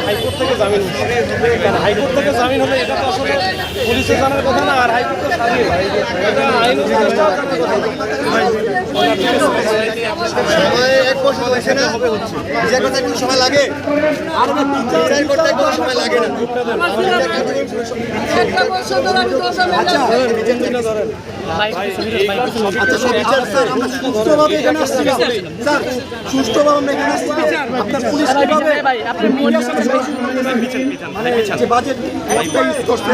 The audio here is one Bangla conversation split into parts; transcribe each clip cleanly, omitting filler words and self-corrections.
হাইকোর্ট থেকে জামিন হচ্ছে। হাইকোর্ট থেকে জামিন হলে এটা তো আসলে পুলিশের জানার কথা না, আর হাইকোর্ট তো ছাড়িয়ে এটা আইন উপদেষ্টা সময় এক বছর হয়েছে না, বিচার করতে একটু সময় লাগে, আর বিচার করতে একটু সময় লাগে না। সুষ্ঠুভাবে এখানে আসছিলাম স্যার, সুষ্ঠুভাবে আমরা এখানে আসছিলাম। আপনার পুলিশ কিভাবে যে বাজেট ইউজ করছে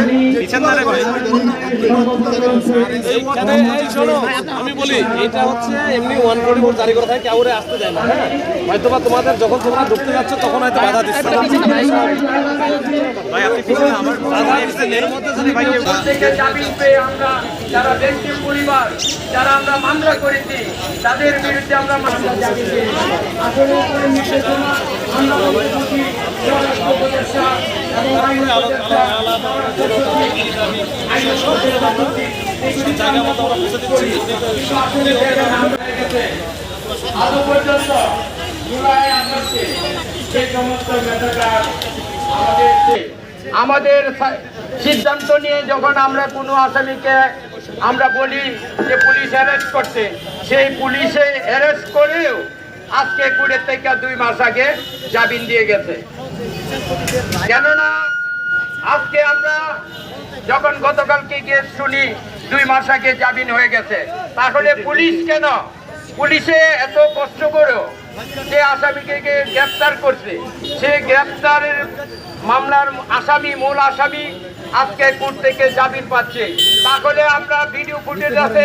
আমি বলি এটা হচ্ছে এমনি 144 জারি করা থাকে, কেউ আসতে দেয় না। হ্যাঁ, হয়তো বা তোমাদের যখন তোমরা ঢুকতে যাচ্ছ তখন হয়তো বাধা দিচ্ছে। ভাই আপনি পিছনে আমার বাধা দিচ্ছেন, এর মধ্যে যদি ভাই থেকে জামিন পেয়ে আমরা যারা ব্যক্তি পরিবার যারা আমরা মামলা করেছি তাদের বিরুদ্ধে আমরা মামলা জামিন পেয়েছি। আসলে কোনো নির্দেশনা আমরা বলছি স্বরাষ্ট্র উপদেষ্টা এবং আইন উপদেষ্টা আইন উপদেষ্টা আজও পর্যন্ত জুলাই আগস্টে যে সমস্ত মেধাকার আমাদের সিদ্ধান্ত নিয়ে যখন আমরা কোনো আসামিকে আমরা বলি যে পুলিশ অ্যারেস্ট করতে, সেই পুলিশে অ্যারেস্ট করেও আজকে কোর্টের থেকে 2 মাস আগে জামিন দিয়ে গেছে। কেননা আজকে আমরা যখন গতকালকে গিয়ে শুনি 2 মাস আগে জামিন হয়ে গেছে, তাহলে পুলিশ কেন পুলিশে এত কষ্ট করেও যে আসামিকে গ্রেপ্তার করছে, সে গ্রেপ্তারের মামলার আসামি মূল আসামি আজকে কোর্ট থেকে জামিন পাচ্ছে। তাহলে আমরা ভিডিও ফুটেজ আছে,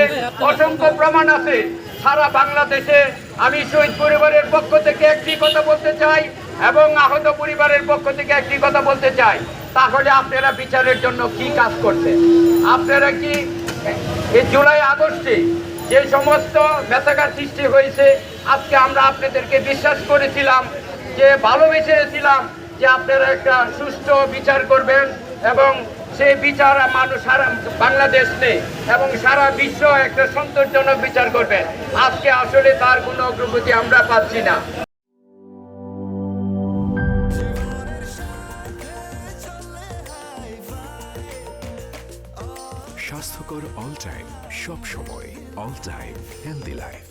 অসংখ্য প্রমাণ আছে সারা বাংলাদেশে। আমি শহীদ পরিবারের পক্ষ থেকে একটি কথা বলতে চাই এবং আহত পরিবারের পক্ষ থেকে একটি কথা বলতে চাই, তাহলে আপনারা বিচারের জন্য কি কাজ করছেন? আপনারা কি এই জুলাই আগস্টে যে সমস্ত ব্যথাঘাত সৃষ্টি হয়েছে, আজকে আমরা আপনাদেরকে বিশ্বাস করেছিলাম, যে ভালোবেসেছিলাম যে আপনারা একটা সুষ্ঠু বিচার করবেন এবং সেই বিচার মানুষ সারা বাংলাদেশ নেই এবং সারা বিশ্ব একটা সন্তোষজনক বিচার করবেন। আজকে আসলে তার কোনো অগ্রগতি আমরা পাচ্ছি না। স্বাস্থ্যকর অল টাইম, সব সময় অল টাইম হেলদি লাইফ।